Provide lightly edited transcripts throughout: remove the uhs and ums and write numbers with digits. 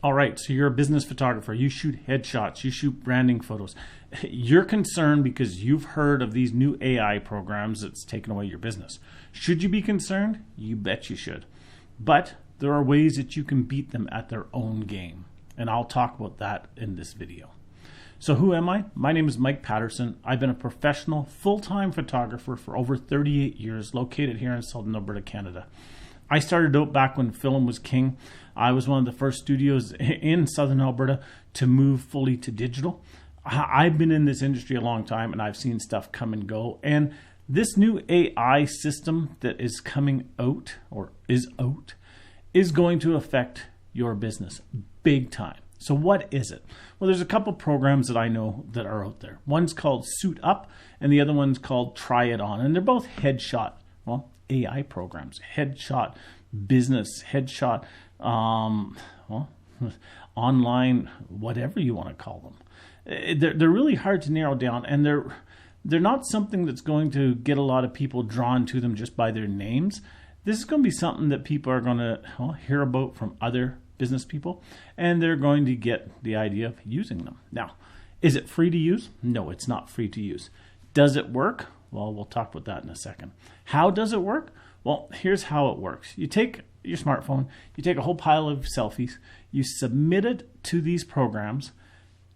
All right, so you're a business photographer. You shoot headshots. You shoot branding photos. You're concerned because you've heard of these new AI programs that's taken away your business. Should you be concerned? You bet you should. But there are ways that you can beat them at their own game. And I'll talk about that in this video. So who am I? My name is Mike Patterson. I've been a professional full-time photographer for over 38 years, located here in Southern Alberta, Canada. I started out back when film was king. I was one of the first studios in Southern Alberta to move fully to digital. I've been in this industry a long time and I've seen stuff come and go. And this new AI system that is coming out, or is out, is going to affect your business big time. So what is it? Well, there's a couple programs that I know that are out there. One's called SuitUp and the other one's called Try It On. And they're both headshot, AI programs, headshot business, headshot, online, whatever you want to call them. They're really hard to narrow down, and they're not something that's going to get a lot of people drawn to them just by their names. This is going to be something that people are going to hear about from other business people, and they're going to get the idea of using them. Now, is it free to use? No, it's not free to use. Does it work? Well, we'll talk about that in a second. How does it work? Well, here's how it works. You take your smartphone, you take a whole pile of selfies, you submit it to these programs.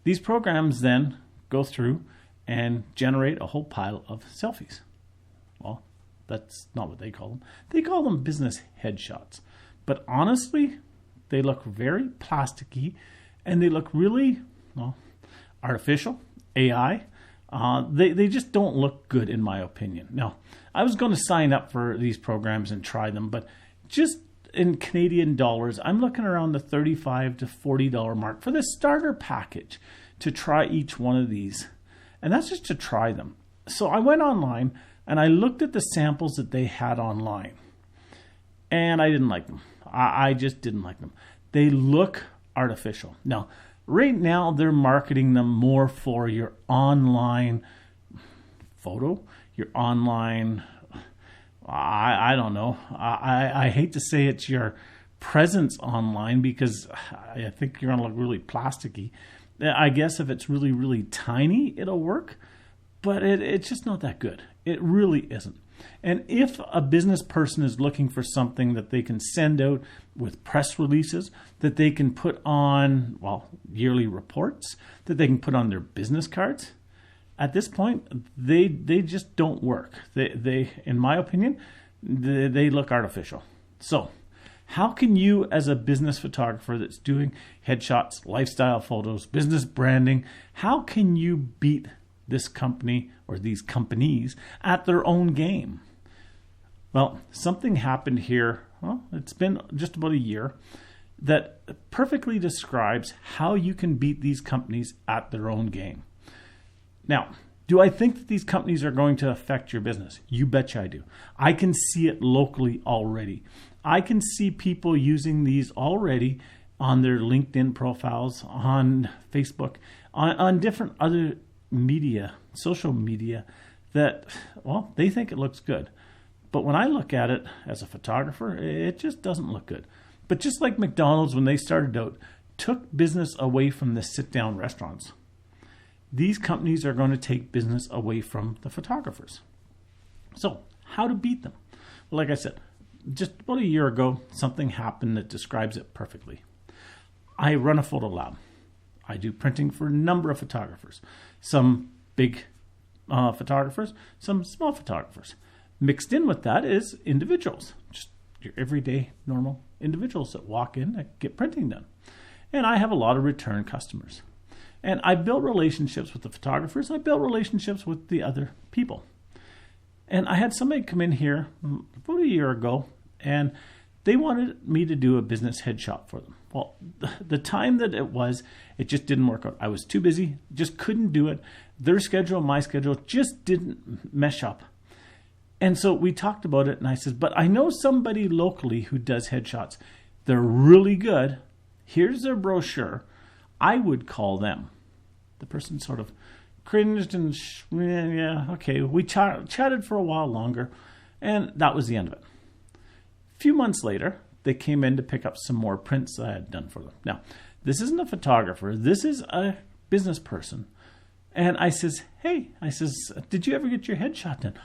These programs then go through and generate a whole pile of selfies. Well, that's not what they call them. They call them business headshots. But honestly, they look very plasticky and they look really, artificial, AI. They just don't look good in my opinion. Now, I was going to sign up for these programs and try them, but just in Canadian dollars, I'm looking around the $35 to $40 mark for the starter package to try each one of these. And that's just to try them. So I went online and I looked at the samples that they had online. And I didn't like them. I just didn't like them. They look artificial. Now, right now, they're marketing them more for your online photo, your online, I don't know. I hate to say it's your presence online because I think you're going to look really plasticky. I guess if it's really, really tiny, it'll work, but it's just not that good. It really isn't. And if a business person is looking for something that they can send out with press releases, that they can put on, yearly reports, that they can put on their business cards, at this point, they just don't work. They, in my opinion, they look artificial. So how can you, as a business photographer that's doing headshots, lifestyle photos, business branding, how can you beat this company or these companies at their own game? Well, something happened here, it's been just about a year, that perfectly describes how you can beat these companies at their own game. Now, do I think that these companies are going to affect your business? You betcha I do. I can see it locally already. I can see people using these already on their LinkedIn profiles, on Facebook, on different other media, social media, that, they think it looks good. But when I look at it as a photographer, it just doesn't look good. But just like McDonald's, when they started out, took business away from the sit-down restaurants, these companies are going to take business away from the photographers. So how to beat them? Well, like I said, just about a year ago, something happened that describes it perfectly. I run a photo lab. I do printing for a number of photographers. Some big photographers, some small photographers. Mixed in with that is individuals, just your everyday normal individuals that walk in and get printing done. And I have a lot of return customers. And I built relationships with the photographers. I built relationships with the other people. And I had somebody come in here about a year ago, and they wanted me to do a business headshot for them. Well, the time that it just didn't work out. I was too busy, just couldn't do it. Their schedule and my schedule just didn't mesh up. And so we talked about it, and I said, but I know somebody locally who does headshots. They're really good. Here's their brochure. I would call them. The person sort of cringed and, yeah, okay. We chatted for a while longer, and that was the end of it. A few months later, they came in to pick up some more prints that I had done for them. Now, this isn't a photographer. This is a business person. And I says, hey, did you ever get your headshot done?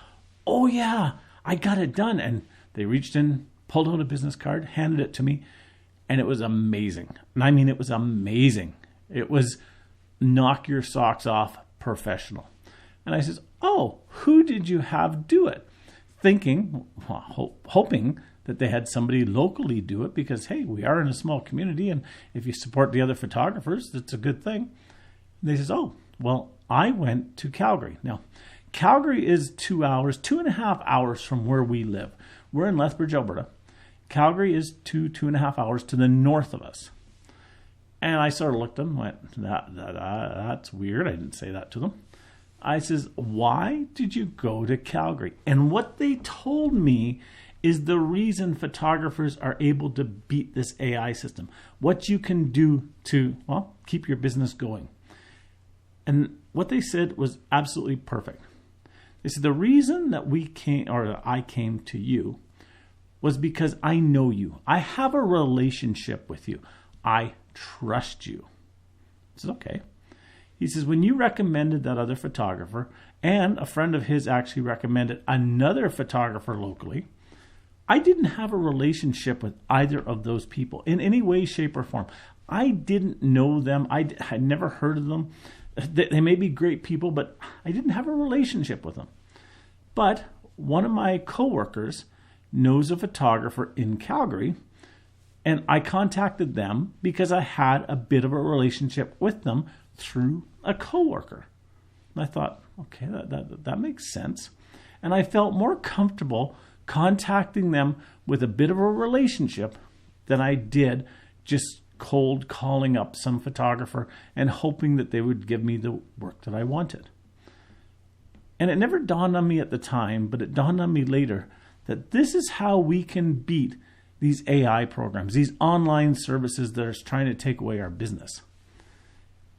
Oh, yeah, I got it done. And they reached in, pulled out a business card, handed it to me, and it was amazing. And I mean, it was amazing. It was knock your socks off professional. And I says, oh, who did you have do it? Thinking, hoping that they had somebody locally do it because, hey, we are in a small community, and if you support the other photographers, that's a good thing. And they says, oh, well, I went to Calgary. Now, Calgary is 2.5 hours from where we live. We're in Lethbridge, Alberta. Calgary is 2.5 hours to the north of us. And I sort of looked at them and went, that's weird. I didn't say that to them. I says, why did you go to Calgary? And what they told me is the reason photographers are able to beat this AI system. What you can do to, well, keep your business going. And what they said was absolutely perfect. They said, the reason that we came, or that I came to you, was because I know you. I have a relationship with you. I trust you. I said, okay. He says, when you recommended that other photographer, and a friend of his actually recommended another photographer locally, I didn't have a relationship with either of those people in any way, shape, or form. I didn't know them. I had never heard of them. They may be great people, but I didn't have a relationship with them. But one of my coworkers knows a photographer in Calgary, and I contacted them because I had a bit of a relationship with them through a coworker. And I thought, okay, that makes sense. And I felt more comfortable contacting them with a bit of a relationship than I did just cold calling up some photographer and hoping that they would give me the work that I wanted. And it never dawned on me at the time, but it dawned on me later that this is how we can beat these AI programs, these online services that are trying to take away our business.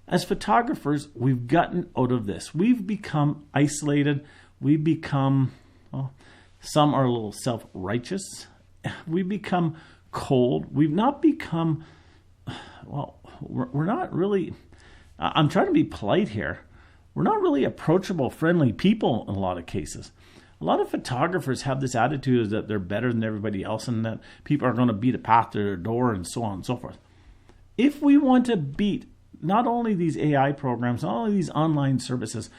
As photographers, we've gotten out of this. We've become isolated. We've become, well, some are a little self-righteous. We've become cold. We've not become, well, we're not really, I'm trying to be polite here. We're not really approachable, friendly people in a lot of cases. A lot of photographers have this attitude that they're better than everybody else and that people are going to beat a path to their door and so on and so forth. If we want to beat not only these AI programs, not only these online services,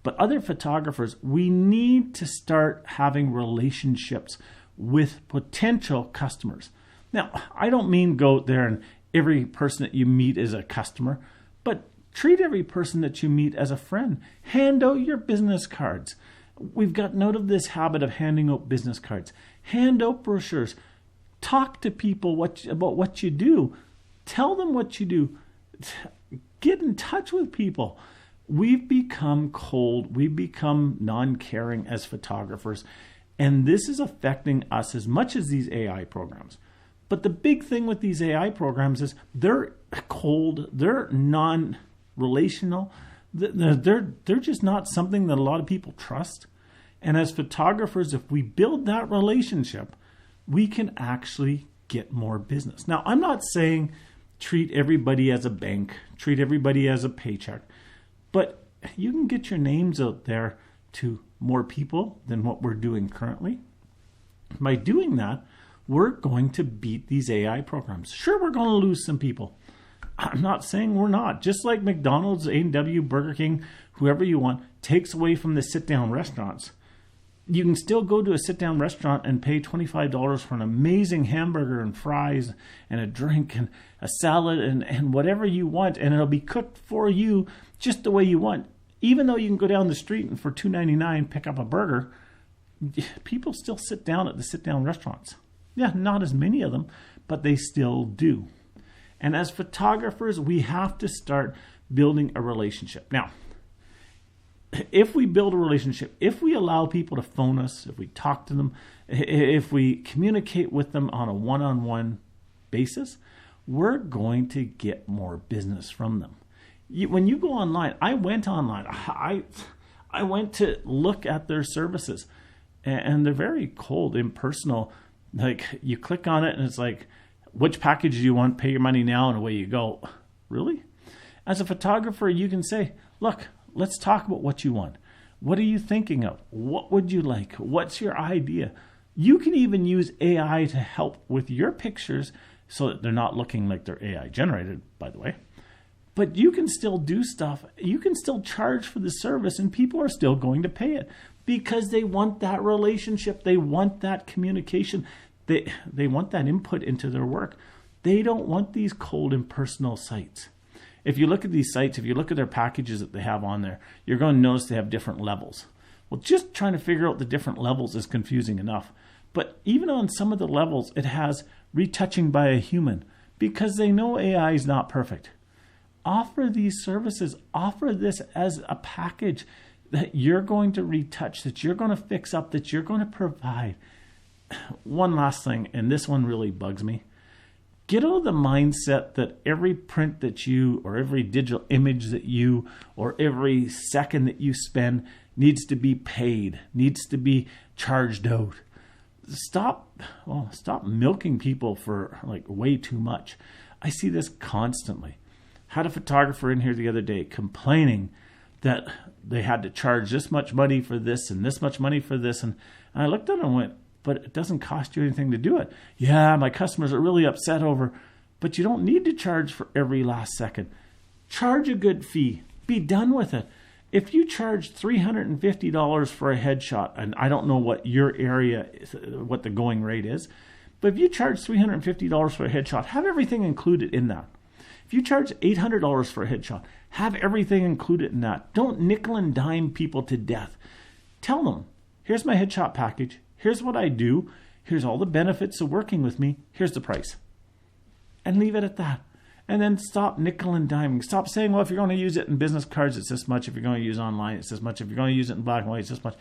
but other photographers, we need to start having relationships with potential customers. Now, I don't mean go out there and every person that you meet is a customer, but treat every person that you meet as a friend. Hand out your business cards. We've gotten out of this habit of handing out business cards. Hand out brochures. Talk to people about what you do. Tell them what you do. Get in touch with people. We've become cold. We've become non-caring as photographers. And this is affecting us as much as these AI programs. But the big thing with these AI programs is they're cold. They're non-relational. They're just not something that a lot of people trust. And as photographers, if we build that relationship, we can actually get more business. Now, I'm not saying treat everybody as a bank, treat everybody as a paycheck, but you can get your names out there to more people than what we're doing currently. By doing that, we're going to beat these AI programs. Sure, we're going to lose some people. I'm not saying we're not. Just like McDonald's, A&W, Burger King, whoever you want, takes away from the sit-down restaurants. You can still go to a sit-down restaurant and pay $25 for an amazing hamburger and fries and a drink and a salad and whatever you want, and it'll be cooked for you just the way you want. Even though you can go down the street and for $2.99 pick up a burger, people still sit down at the sit-down restaurants. Yeah, not as many of them, but they still do. And as photographers, we have to start building a relationship. Now, if we build a relationship, if we allow people to phone us, if we talk to them, if we communicate with them on a one-on-one basis, we're going to get more business from them. When you go online, I went online. I went to look at their services, and they're very cold, impersonal. Like, you click on it and it's like, which package do you want? Pay your money now, and away you go. Really? As a photographer, you can say, look, let's talk about what you want. What are you thinking of? What would you like? What's your idea? You can even use AI to help with your pictures so that they're not looking like they're AI generated, by the way. But you can still do stuff. You can still charge for the service, and people are still going to pay it because they want that relationship. They want that communication. They want that input into their work. They don't want these cold, impersonal sites. If you look at these sites, if you look at their packages that they have on there, you're going to notice they have different levels. Well, just trying to figure out the different levels is confusing enough. But even on some of the levels, it has retouching by a human because they know AI is not perfect. Offer these services. Offer this as a package that you're going to retouch, that you're going to fix up, that you're going to provide. One last thing, and this one really bugs me. Get out of the mindset that every print that you, or every digital image that you, or every second that you spend needs to be paid, needs to be charged out. Stop milking people for like way too much. I see this constantly. Had a photographer in here the other day complaining that they had to charge this much money for this and this much money for this. And I looked at him and went, but it doesn't cost you anything to do it. Yeah, my customers are really upset over, but you don't need to charge for every last second. Charge a good fee. Be done with it. If you charge $350 for a headshot, and I don't know what your area, what the going rate is, but if you charge $350 for a headshot, have everything included in that. If you charge $800 for a headshot, have everything included in that. Don't nickel and dime people to death. Tell them, here's my headshot package. Here's what I do. Here's all the benefits of working with me. Here's the price. And leave it at that. And then stop nickel and diming. Stop saying, well, if you're going to use it in business cards, it's this much. If you're going to use online, it's this much. If you're going to use it in black and white, it's this much.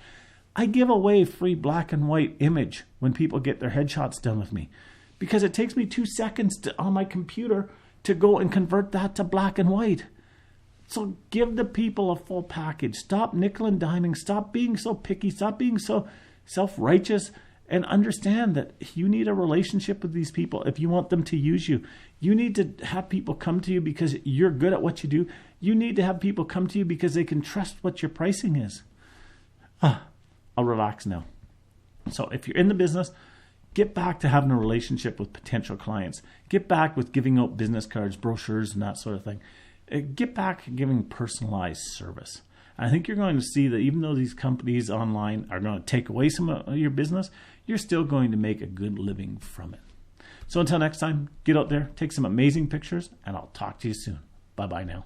I give away free black and white image when people get their headshots done with me. Because it takes me 2 seconds on my computer to go and convert that to black and white. So give the people a full package. Stop nickel and diming. Stop being so picky. Stop being so self-righteous, and understand that you need a relationship with these people if you want them to use you. You need to have people come to you because you're good at what you do. You need to have people come to you because they can trust what your pricing is. I'll relax now. So if you're in the business, get back to having a relationship with potential clients. Get back with giving out business cards, brochures, and that sort of thing. Get back to giving personalized service. I think you're going to see that even though these companies online are going to take away some of your business, you're still going to make a good living from it. So until next time, get out there, take some amazing pictures, and I'll talk to you soon. Bye-bye now.